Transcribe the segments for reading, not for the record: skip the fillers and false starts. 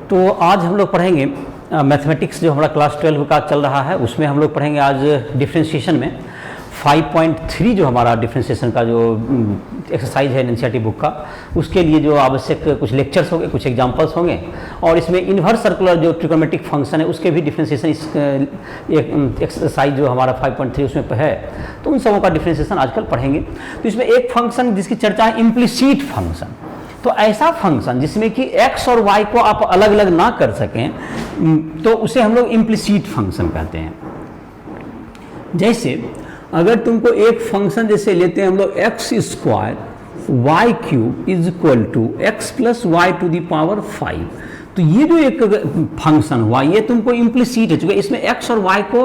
तो आज हम लोग पढ़ेंगे मैथमेटिक्स जो हमारा क्लास 12 का चल रहा है उसमें हम लोग पढ़ेंगे आज डिफरेंशिएशन में 5.3 जो हमारा डिफरेंशिएशन का जो एक्सरसाइज है एनसीईआरटी बुक का, उसके लिए जो आवश्यक कुछ लेक्चर्स होंगे, कुछ एग्जांपल्स होंगे और इसमें इन्वर्स सर्कुलर जो ट्रिग्नोमेट्रिक फंक्शन है उसके भी डिफरेंशिएशन इस एक्सरसाइज जो हमारा 5.3 उसमें है, तो उन सबों का डिफरेंशिएशन आजकल पढ़ेंगे। तो इसमें एक फंक्शन जिसकी चर्चा है इम्प्लिसिट फंक्शन। तो ऐसा फंक्शन जिसमें कि x और y को आप अलग अलग ना कर सकें तो उसे हम लोग इम्प्लिसिट फंक्शन कहते हैं। जैसे अगर तुमको एक फंक्शन जैसे लेते हैं हम लोग x square y cube is equal to x plus y to the power 5, तो ये जो एक फंक्शन हुआ ये तुमको इम्प्लिसिट है, चूंकि इसमें x और y को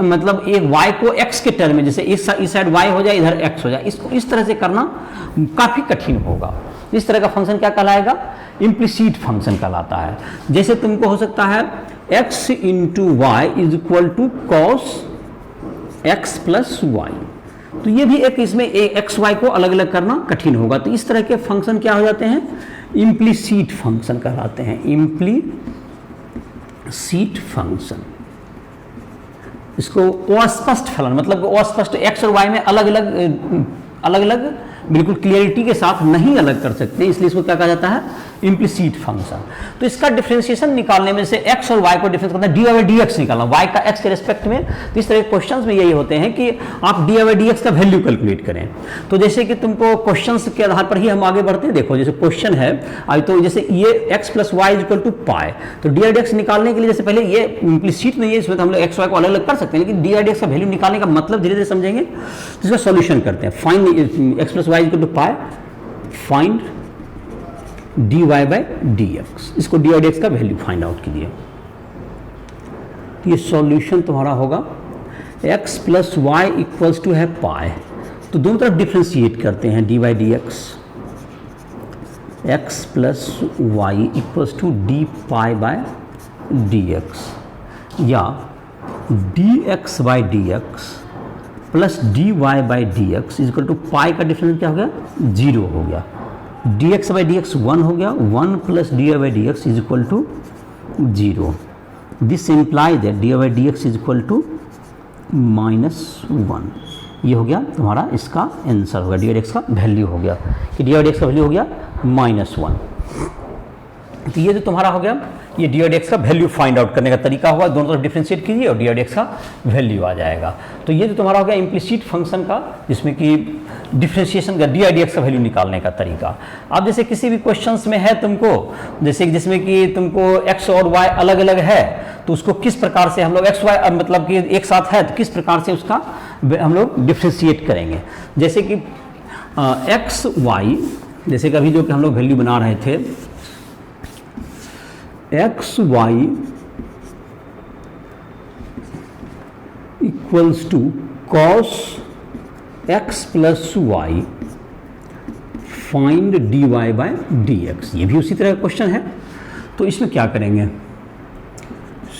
मतलब एक y को x के टर्म में, जैसे इस साइड y हो जाए इधर x हो जाए, इसको इस तरह से करना काफ़ी कठिन होगा। इस तरह का फंक्शन क्या कहलाएगा? इम्प्लिसिट फंक्शन कहलाता है। जैसे तुमको हो सकता है x into y is equal to cos x plus y, तो ये भी एक इसमें एक्स वाई को अलग अलग करना कठिन होगा। तो इस तरह के फंक्शन क्या हो जाते हैं? इम्प्लिसिट फंक्शन कहलाते हैं। इम्प्लिसिट फंक्शन, इसको अस्पष्ट फलन मतलब अस्पष्ट एक्स और वाई में अलग अलग बिल्कुल क्लियरिटी के साथ नहीं अलग कर सकते, इसलिए इसको क्या कहा जाता है? Implicit function. तो इसका डिफरेंशिएशन निकालने में से x और y को डिफरेंस करना है, डी बाई डी एक्स निकालना, y का x के रेस्पेक्ट में। तो इस तरह के क्वेश्चंस में यही होते हैं कि आप डी बाई डी एक्स का वैल्यू कैलकुलेट करें। तो जैसे कि तुमको क्वेश्चंस के आधार पर ही हम आगे बढ़ते हैं। देखो जैसे क्वेश्चन है आज, तो जैसे ये x plus y is equal to pi, तो डी बाई डी एक्स निकालने के लिए जैसे पहले ये इम्प्लिसिट नहीं है, इसमें तो हम लोग एक्स वाई को अलग अलग कर सकते हैं, लेकिन डी बाई डी एक्स का वैल्यू निकालने का मतलब धीरे धीरे समझेंगे। तो इसका सॉल्यूशन करते हैं। Find x plus y is equal to pi, find dy by dx, इसको dy dx का वैल्यू फाइंड आउट कीजिए। तो ये सॉल्यूशन तुम्हारा होगा x plus y equals to है पाई, तो दोनों तरफ डिफ्रेंशिएट करते हैं dy by dx, x plus y equals to d pi by dx, या dx by dx plus dy by dx is equal to pi का डिफरेंस क्या हो गया? 0 हो गया। dx बाई dx 1 हो गया, 1 plus dy by dx is equal to 0। This imply that dy by dx is equal to -1। ये हो गया तुम्हारा इसका आंसर होगा, dy dx का वैल्यू हो गया कि dy dx का वैल्यू हो गया -1। तो ये जो तुम्हारा हो गया ये डी एक्स का वैल्यू फाइंड आउट करने का तरीका हुआ। दोनों तरफ डिफरेंशिएट कीजिए और डी एक्स का वैल्यू आ जाएगा। तो ये जो तुम्हारा हो गया इम्प्लिसिट फंक्शन का, जिसमें कि डिफरेंशिएशन का डी एक्स का वैल्यू निकालने का तरीका। अब जैसे किसी भी क्वेश्चंस में है तुमको, जैसे जिसमें कि तुमको एक्स और वाई अलग अलग है, तो उसको किस प्रकार से हम लोग एक्स वाई मतलब कि एक साथ है तो किस प्रकार से उसका हम लोग डिफरेंशिएट करेंगे। जैसे कि एक्स वाई, जैसे कि अभी जो कि हम लोग वैल्यू बना रहे थे x y equals to cos x plus y, find d y by d x. ये भी उसी तरह का क्वेश्चन है। तो इसमें क्या करेंगे?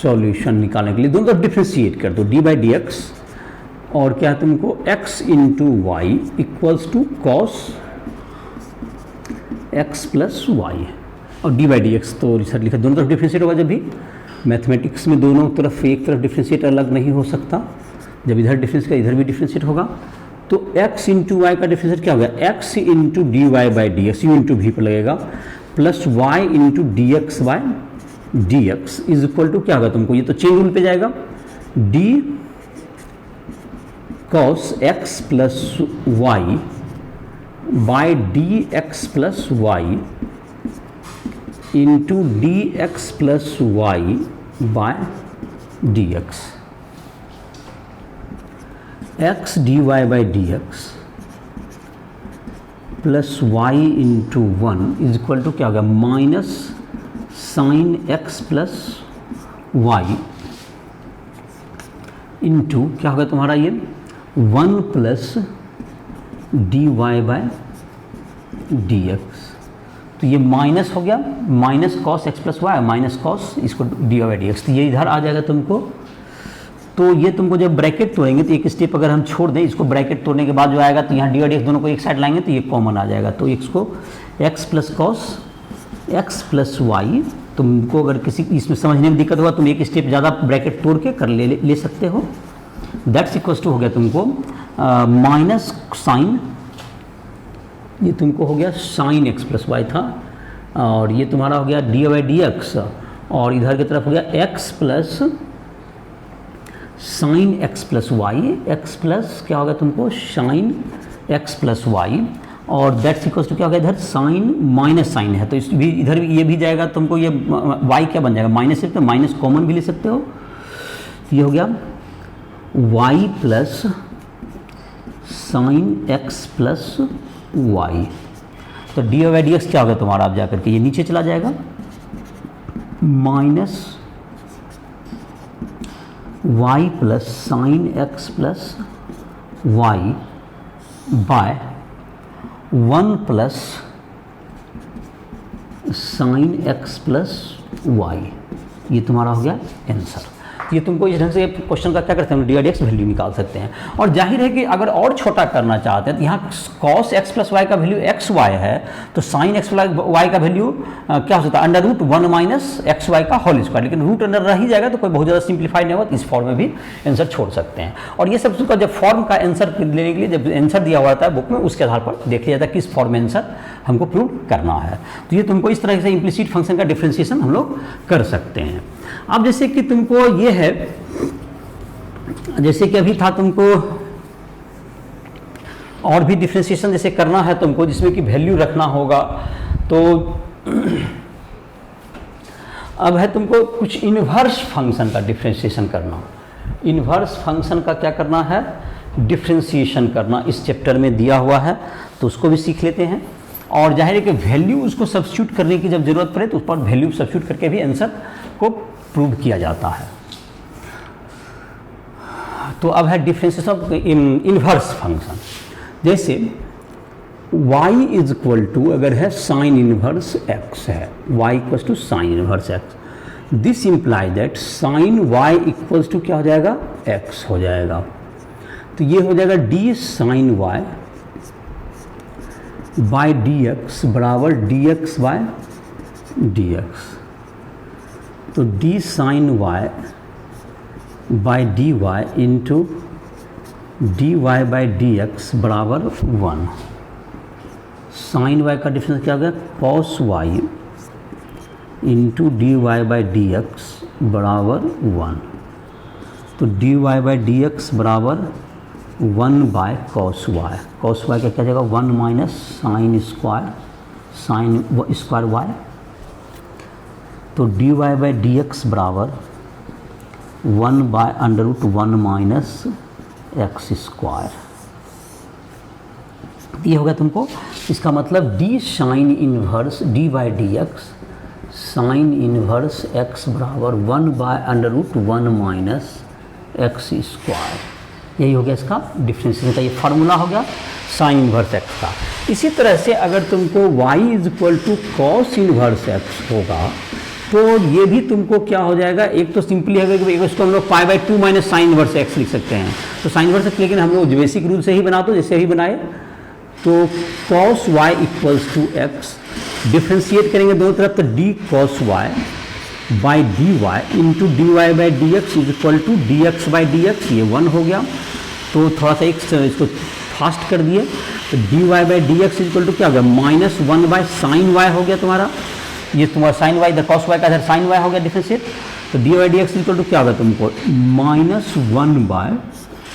सॉल्यूशन निकालने के लिए दोनों तरफ डिफ्रेंशिएट कर दो, डी बाई डी एक्स और क्या तुमको x into y equals to cos x plus y और डी बाई डी एक्स। तो सर लिखा दोनों तरफ डिफ्रेंशिएट होगा। जब भी मैथमेटिक्स में दोनों तरफ एक तरफ डिफ्रेंशिएट अलग नहीं हो सकता, जब इधर डिफ्रेंशिएट इधर भी डिफ्रेंशिएट होगा। तो x इंटू वाई का डिफ्रेंशिएट क्या होगा? x into d y by d x, you into भी पर लगेगा, plus y into d x by d x is equal to क्या होगा तुमको? ये तो चेन रूल पे जाएगा, d cos x plus y by d x plus y into d x plus y by d x, x d y by d x plus y into 1 is equal to क्या होगा? Minus sine x plus y into क्या होगा तुम्हारा ये 1 plus d y by d x. तो ये minus हो गया, minus cos x plus y minus cos इसको डी वाई डी एक्स, तो ये इधर आ जाएगा तुमको। तो ये तुमको जब ब्रैकेट तोड़ेंगे तो एक स्टेप अगर हम छोड़ दें, इसको ब्रैकेट तोड़ने के बाद जो आएगा तो यहाँ डी वाई डी एक्स दोनों को एक साइड लाएंगे तो ये कॉमन आ जाएगा। तो इसको x plus cos x plus y तुमको अगर किसी इसमें समझने में दिक्कत हुआ तुम एक स्टेप ज़्यादा ब्रैकेट तोड़ के कर ले सकते हो। दैट्स इक्वल्स टू हो गया तुमको माइनस साइन, ये तुमको हो गया साइन एक्स प्लस वाई था, और ये तुम्हारा हो गया डी वाई डी एक्स, और इधर की तरफ हो गया x plus sine x plus y, x plus क्या हो गया तुमको साइन एक्स प्लस वाई, और दैट्स इक्वल्स टू क्या हो गया इधर साइन माइनस साइन है, तो इस भी इधर ये भी जाएगा तुमको, ये वाई क्या बन जाएगा माइनस से, तो माइनस कॉमन भी ले सकते हो, ये हो गया y plus sine x plus y. तो डी वाई डी एक्स क्या होगा तुम्हारा, आप जाकर के ये नीचे चला जाएगा, minus y plus sine x plus y by 1 plus sine x plus y, ये तुम्हारा हो गया आंसर। ये तुमको इस ढंग से क्वेश्चन का क्या करते हैं, d y d x value निकाल सकते हैं। और जाहिर है कि अगर और छोटा करना चाहते हैं तो यहाँ कॉस एक्स प्लस वाई का वैल्यू एक्स वाई है, तो साइन एक्स वाई का वैल्यू क्या हो सकता है under root 1 minus x y का होल स्क्वायर, लेकिन रूट अंडर रह ही जाएगा तो कोई बहुत ज़्यादा सिंप्लीफाई नहीं होगा, इस फॉर्म में भी आंसर छोड़ सकते हैं। और ये सब जब फॉर्म का आंसर लेने के लिए जब आंसर दिया हुआ था बुक में, उसके आधार पर देख लिया जाता है किस फॉर्म में आंसर हमको प्रूव करना है। तो ये तुमको इस तरह से इम्प्लिसिट फंक्शन का डिफ्रेंशिएशन हम लोग कर सकते हैं। अब जैसे कि तुमको ये है, जैसे कि अभी था तुमको और भी डिफ्रेंशिएशन जैसे करना है तुमको, जिसमें कि वैल्यू रखना होगा, तो अब है तुमको कुछ इन्वर्स फंक्शन का डिफ्रेंशिएशन करना। इन्वर्स फंक्शन का क्या करना है, डिफ्रेंशिएशन करना, इस चैप्टर में दिया हुआ है, तो उसको भी सीख लेते हैं। और जाहिर है कि वैल्यू उसको सब्स्टिट्यूट करने की जब जरूरत पड़े तो उस पर वैल्यू सब्स्टिट्यूट करके भी आंसर को प्रूव किया जाता है। तो अब है डिफरेंशिएशन ऑफ इन्वर्स फंक्शन। जैसे y इज इक्वल टू अगर है साइन इनवर्स x है, y equal to sine inverse x, this imply that sine y equals to क्या हो जाएगा x हो जाएगा। तो ये हो जाएगा d sine y by dx बराबर dx बाय dx। तो d sine y by dy into dy by dx बराबर 1। साइन y का डिफरेंस क्या हो गया cos y into dy by dx बराबर 1। तो dy बाय dx बराबर 1 by cos y। cos y का क्या जाएगा 1 minus sine square sine square y। तो dy बाय dx बराबर 1 by under root 1 minus x square. ये हो गया तुमको, इसका मतलब d sine inverse d by d x sine inverse x बराबर 1 by under root 1 minus x square. यही हो गया इसका डिफरेंशिएशन का ये फार्मूला हो गया साइन इनवर्स x का। इसी तरह से अगर तुमको y is equal to cos inverse x होगा तो ये भी तुमको क्या हो जाएगा, एक तो सिंपली है कि इसको हम लोग pi by 2 minus sign inverse x लिख सकते हैं। तो साइन इनवर्स x लेकिन हम लोग बेसिक रूल से ही बना दो, जैसे ही बनाए तो cos y equals to x, differentiate करेंगे दोनों तरफ तो d cos y by d y into d y by d x is equal to d x by d x, ये 1 हो गया। तो थोड़ा सा इसको फास्ट कर दिए, तो d y by d x is equal to क्या हो गया माइनस 1 बाई साइन वाई हो गया तुम्हारा, ये तुम्हारा साइन वाई इधर कॉस वाई का इधर साइन वाई हो गया डिफ्रेंशिएट। तो d y d x is equal to क्या होगा तुमको minus 1 by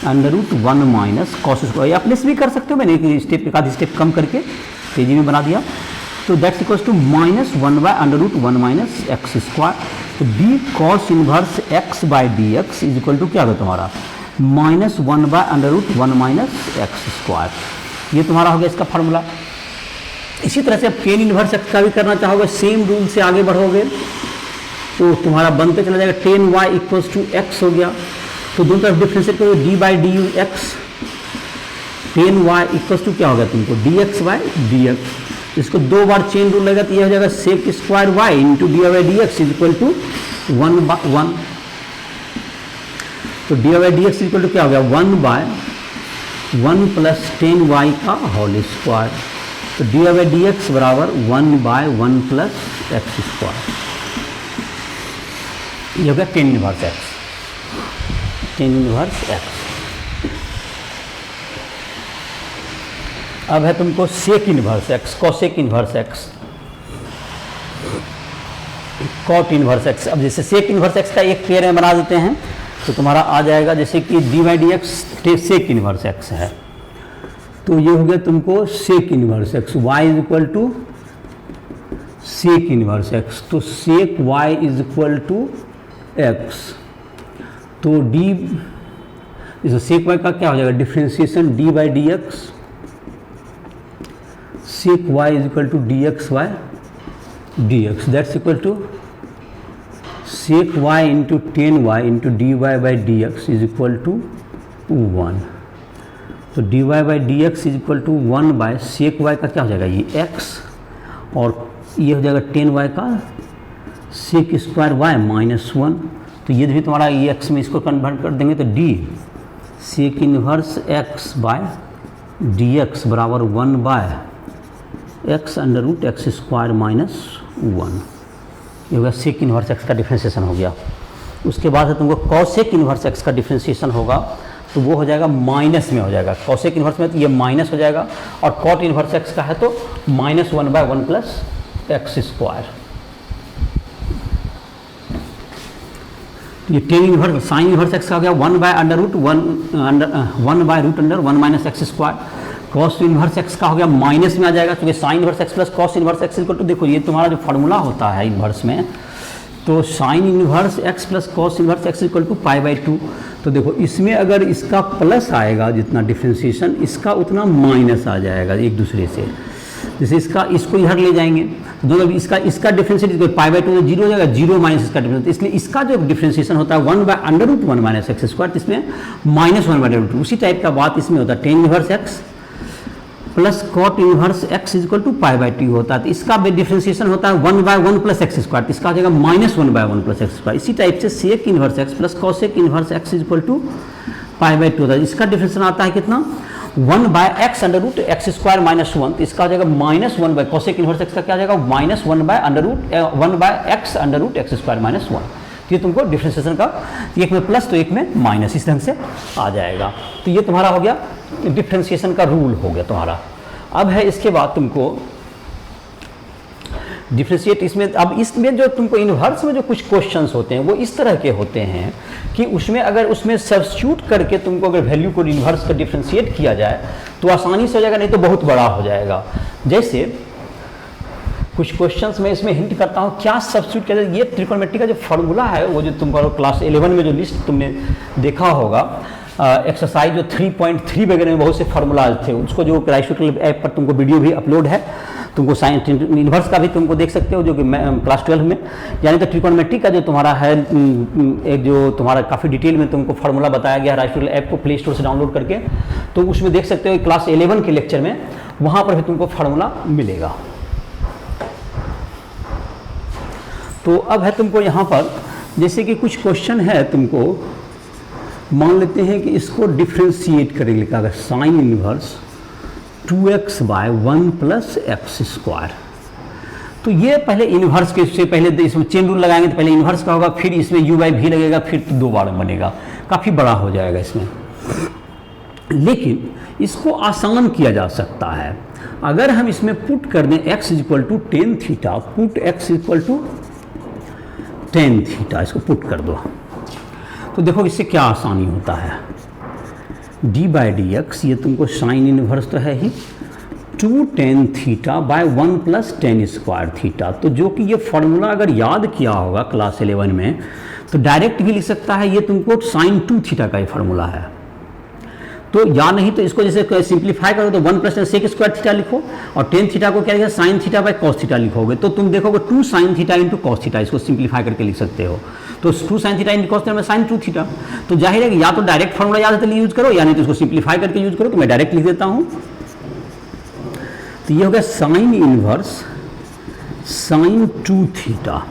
under root 1 minus cos square. या प्लेस भी कर सकते हो, मैंने एक स्टेप एक आधी स्टेप कम करके तेजी में बना दिया। तो that's equals to minus 1 by under root 1 minus x square. तो d cos inverse x by d x is equal to क्या होगा तुम्हारा minus 1 by under root 1 minus x square. ये तुम्हारा हो गया इसका फार्मूला। इसी तरह से अब टेन इनवर्स एक्स का भी करना चाहोगे, सेम रूल से आगे बढ़ोगे तो तुम्हारा बनते चला जाएगा tan y equals to x हो गया। तो दोनों तरफ डिफ्रेंशिएट करो d by d you x, tan y equals to क्या होगा तुमको d x by d x. इसको 2 बार चेन रूल लगेगा तो ये हो जाएगा sec square y into d by d x is equal to 1/1। तो d by d x equal to क्या हो गया 1/1 प्लस 10 वाई का होल स्क्वायर। तो डी बाई डी एक्स बराबर 1/1 प्लस एक्स स्क्वायर। ये हो गया tan inverse x, tan inverse x. अब है तुमको sec inverse x, cosec inverse x, cot inverse x. अब जैसे सेक इनवर्स एक्स का एक पेयर में बना देते हैं तो तुम्हारा आ जाएगा जैसे कि d by d x sec inverse x है, तो ये हो गया तुमको sec inverse x, y is equal to sec inverse x, तो sec y is equal to x, तो डी इस सेक वाई का क्या हो जाएगा differentiation d by d x, sec y is equal to d x y d x, that's equal to sec y into tan y into d y by d x is equal to 1, तो d y by d x is equal to 1 by sec y का क्या हो जाएगा ये x, और ये हो जाएगा टेन वाई का सेक स्क्वायर वाई -1, तो ये भी तुम्हारा ये एक्स में इसको कन्वर्ट कर देंगे तो d sec inverse x by d x बराबर 1 by x under root x square -1, ये हो गया सेक इनवर्स एक्स का डिफ्रेंशिएशन हो गया। उसके बाद है तुमको कॉसेक इनवर्स एक्स का डिफ्रेंशिएशन होगा, तो वो हो जाएगा माइनस में हो जाएगा, कॉसेक इनवर्स में तो ये माइनस हो जाएगा, और कॉट इनवर्स एक्स का है तो -1 बाय 1 प्लस एक्स स्क्वायर। ये tan inverse sine inverse x का हो गया 1 by under root 1 by root under 1 minus x square. Cos inverse x का हो गया माइनस में आ जाएगा, क्योंकि sine inverse x plus cos inverse x equal to, देखो ये तुम्हारा जो फार्मूला होता है इनवर्स में, तो sine inverse x plus cos inverse x equal to π/2, तो देखो इसमें अगर इसका प्लस आएगा जितना डिफ्रेंशिएशन, इसका उतना माइनस आ जाएगा एक दूसरे से। जैसे इसका इसको इधर ले जाएंगे तो दोनों इसका डिफ्रेंशिएट π/2 तो जीरो हो जाएगा, जीरो माइनस इसका डिफ्रेंशिएट, इसलिए इसका जो डिफ्रेंशिएशन होता है 1 by under root 1 minus x square, इसमें -1 बाय रूट, उसी टाइप का बात इसमें होता है। Tan inverse x plus cot inverse x is equal to π/2 होता है, तो इसका डिफ्रेंशिएशन होता है 1 बाय 1 प्लस एक्स स्क्वायर, इसका हो जाएगा -1 बाय 1 प्लस एक्स स्क्वायर। इसी टाइप से sec inverse x plus cosec inverse x is equal to π/2 होता है, इसका डिफ्रेंशिएशन आता है कितना 1 by x under root x square -1, तो इसका हो जाएगा -1 बाय कॉसेक इनवर्स एक्स का क्या हो जाएगा -1 by under root 1 by x under root x square -1। तो ये तुमको डिफ्रेंशिएशन का एक में प्लस तो एक में माइनस इस ढंग से आ जाएगा। तो ये तुम्हारा हो गया डिफ्रेंशिएशन का रूल हो गया तुम्हारा। अब है इसके बाद तुमको डिफ्रेंशिएट इसमें, अब इसमें जो तुमको इनवर्स में जो कुछ क्वेश्चंस होते हैं वो इस तरह के होते हैं कि उसमें अगर उसमें सब्स्टिट्यूट करके तुमको अगर वैल्यू को इनवर्स का डिफ्रेंशिएट किया जाए तो आसानी से हो जाएगा, नहीं तो बहुत बड़ा हो जाएगा। जैसे कुछ क्वेश्चंस में इसमें हिंट करता हूँ क्या सब्स्टिट्यूट किया जाए। ये ट्रिकोनोमेट्री का जो फार्मूला है वो जो तुमको क्लास 11 में जो लिस्ट तुमने देखा होगा, एक्सरसाइज जो 3.3 वगैरह में बहुत से फार्मूलाज थे, उसको जो राइसोटल ऐप पर तुमको वीडियो भी अपलोड है, तुमको साइंस इनवर्स का भी तुमको देख सकते हो जो कि क्लास 12 में, यानी तो ट्रिकोनोमेट्री का जो तुम्हारा है एक जो तुम्हारा काफ़ी डिटेल में तुमको फार्मूला बताया गया राइसोटल ऐप को प्ले स्टोर से डाउनलोड करके, तो उसमें देख सकते हो क्लास 11 के लेक्चर में, वहाँ पर भी तुमको फार्मूला मिलेगा। तो अब है तुमको यहाँ पर जैसे कि कुछ क्वेश्चन है, तुमको मान लेते हैं कि इसको डिफ्रेंशिएट करेंगे, लिखा है sine inverse 2x by 1 plus x square. तो ये पहले इनवर्स के से पहले इसमें चेन रूल लगाएंगे तो पहले इनवर्स का होगा, फिर इसमें u बाई भी लगेगा, फिर तो 2 बार बनेगा, काफ़ी बड़ा हो जाएगा इसमें। लेकिन इसको आसान किया जा सकता है अगर हम इसमें पुट कर दें x equal to tan theta, put x equal to tan theta, इसको पुट कर दो तो देखो इससे क्या आसानी होता है। डी बाई डी एक्स, ये तुमको साइन इनवर्स तो है ही, 2 tan theta by 1 plus ten square theta, तो जो कि ये फॉर्मूला अगर याद किया होगा क्लास 11 में तो डायरेक्ट भी लिख सकता है, ये तुमको साइन 2 थीटा का ही फॉर्मूला है। तो या नहीं तो इसको जैसे सिंप्लीफाई करो तो 1 प्लस सेक स्क्वायर थीटा लिखो, और टेन थीटा को क्या लिखा sine theta by cos theta लिखोगे, तो तुम देखोगे 2 sine theta into cos theta, इसको सिंप्लीफाई करके लिख सकते हो। तो 2 sine theta into cos theta में साइन 2 थीटा, तो जाहिर है कि या तो डायरेक्ट फॉर्मूला याद है तो यूज करो, या नहीं तो इसको सिंप्लीफाई करके यूज करो, तो मैं डायरेक्ट लिख देता हूँ। तो ये हो गया साइन इनवर्स साइन 2 थीटा,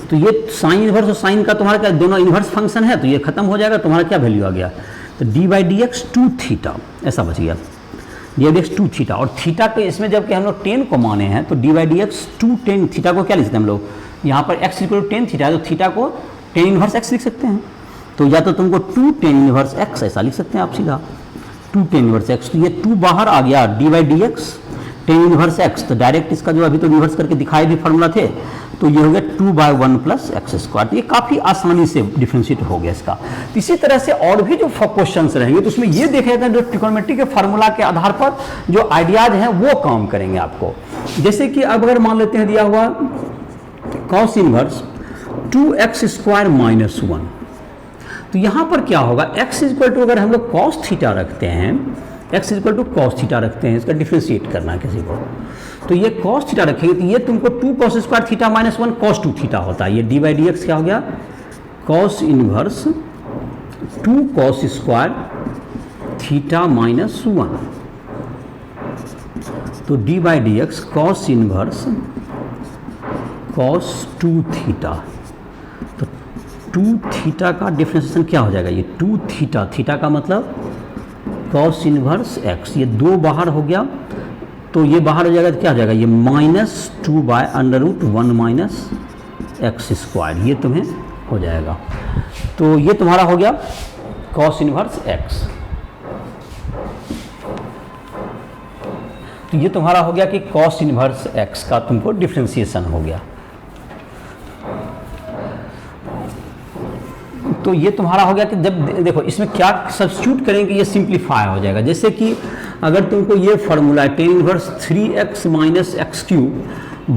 तो ये साइन इनवर्स और साइन का तुम्हारा क्या दोनों इनवर्स फंक्शन है, तो ये खत्म हो जाएगा, तुम्हारा क्या वैल्यू आ गया, तो d by d x 2 theta ऐसा बच गया, डी बाई एक्स 2 थीटा। और थीटा के इसमें जबकि हम लोग 10 को माने हैं तो d by d x 2 10 theta को क्या लिखते हैं हम लोग, यहाँ पर एक्स इक्वल टू 10 थीटा है तो थीटा को टेन इनवर्स एक्स लिख सकते हैं। तो या तो तुमको 2 टेन इनवर्स एक्स ऐसा लिख सकते हैं आप सीधा, 2 टेन इनवर्स एक्स। तो ये 2 बाहर आ गया, D by d x tan inverse x. तो डायरेक्ट इसका जो अभी तो इन्वर्स करके दिखाए भी फॉर्मूला थे, तो ये हो गया 2/1 प्लस एक्स स्क्वायर। तो ये काफ़ी आसानी से डिफ्रेंशिएट हो गया इसका। तो इसी तरह से और भी जो क्वेश्चन रहेंगे तो उसमें ये देखे जाते हैं जो ट्रिग्नोमेट्री के फार्मूला के आधार पर जो आइडियाज हैं वो काम करेंगे आपको। जैसे कि अब अगर मान लेते हैं दिया हुआ cos inverse 2x square minus 1, तो यहाँ पर क्या होगा, x इक्वल टू अगर हम लोग कॉस थीटा रखते हैं, x equal to cos theta रखते हैं, इसका डिफ्रेंशिएट करना है किसी को, तो ये कॉस थीटा रखेंगे तो ये तुमको 2 cos square theta minus 1 cos 2 theta होता है। ये डी बाई डी एक्स क्या हो गया, cos inverse 2 cos square theta minus 1, तो d by d x cos inverse cos 2 theta. तो 2 थीटा का डिफ्रेंशिएशन क्या हो जाएगा, ये 2 थीटा, थीटा का मतलब कॉस इनवर्स एक्स, ये 2 बाहर हो गया तो ये बाहर हो जाएगा तो क्या हो जाएगा, ये -2 by under root 1 minus x square, ये तुम्हें हो जाएगा। तो ये तुम्हारा हो गया कॉस इनवर्स एक्स। तो ये तुम्हारा हो गया कि कॉस इनवर्स एक्स का तुमको डिफ्रेंशिएशन हो गया। तो ये तुम्हारा हो गया कि जब देखो इसमें क्या सब्स्टिट्यूट करेंगे ये सिंप्लीफाई हो जाएगा। जैसे कि अगर तुमको ये फार्मूला है tan inverse 3x minus x cube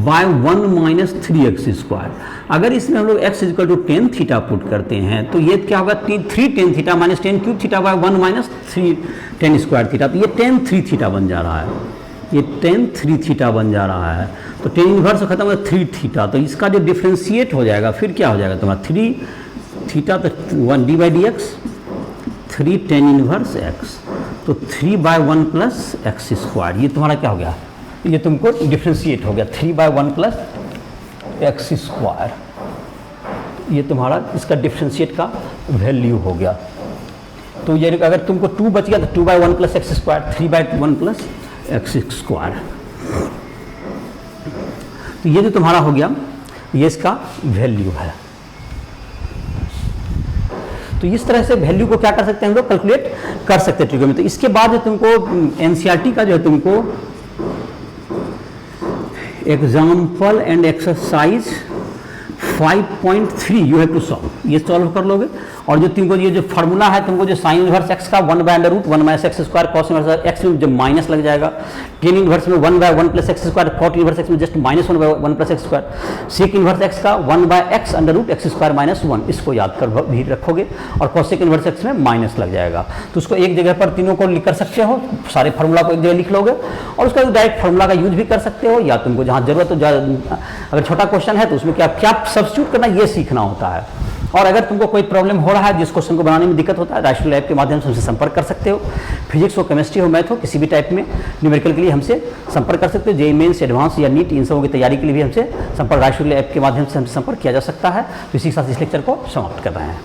by 1 minus 3x square, अगर इसमें हम लोग x equal to tan theta put करते हैं तो ये क्या होगा 3 tan theta minus tan cube theta by 1 minus 3 tan square theta, तो ये 10 3 थीटा बन जा रहा है, ये 10 3 थीटा बन जा रहा है। तो टेन इनवर्स खत्म हो 3 थीटा, तो इसका जो डिफ्रेंशिएट हो जाएगा फिर क्या हो जाएगा तुम्हारा 3 थीटा, तो 1 D by d x 3 ten inverse x, तो 3/1 प्लस एक्स स्क्वायर, ये तुम्हारा क्या हो गया, ये तुमको डिफ्रेंशिएट हो गया 3/1 प्लस एक्स स्क्वायर, ये तुम्हारा इसका डिफ्रेंशिएट का वैल्यू हो गया। तो ये अगर तुमको 2 बच गया तो 2/1 plus x square, 3/1 plus x square, तो ये जो तुम्हारा हो गया ये इसका वैल्यू है। तो इस तरह से वैल्यू को क्या कर सकते हैं हम लोग कैलकुलेट कर सकते हैं ट्रिग्नोमेट्री। तो इसके बाद जो तुमको एनसीईआरटी का जो है तुमको example and exercise 5.3 you have to solve, ये सॉल्व कर लोगे। और जो तुमको ये जो फार्मूला है तुमको जो साइन इनवर्स एक्स का 1/√1 minus x square, cos inverse x में जब माइनस लग जाएगा, टेन इनवर्स में 1/1 plus x square, cot inverse x में just -1/1 plus x square, sec inverse x का 1/x under root x square minus 1, इसको याद कर भी रखोगे। और कॉसेक इनवर्स एक्स में माइनस लग जाएगा, तो उसको एक जगह पर तीनों को लिख कर सकते हो, सारे फार्मूला को एक जगह लिख लोगे और उसका डायरेक्ट फार्मूला का यूज भी कर सकते हो, या तुमको जहाँ जरूरत हो, अगर छोटा क्वेश्चन है तो उसमें क्या क्या सब्स्टिट्यूट करना ये सीखना होता है। और अगर तुमको कोई प्रॉब्लम हो रहा है जिस क्वेश्चन को बनाने में दिक्कत होता है, राष्ट्रीय लैब के माध्यम से हमसे संपर्क कर सकते हो। फिजिक्स हो, केमिस्ट्री हो, मैथ हो, किसी भी टाइप में न्यूमेरिकल के लिए हमसे संपर्क कर सकते हो। जेईई मेंस, एडवांस या नीट इन सबों की तैयारी के लिए भी हमसे संपर्क राष्ट्रीय लैब के माध्यम से हमसे संपर्क किया जा सकता है। तो इसी के साथ इस लेक्चर को समाप्त कर रहे हैं।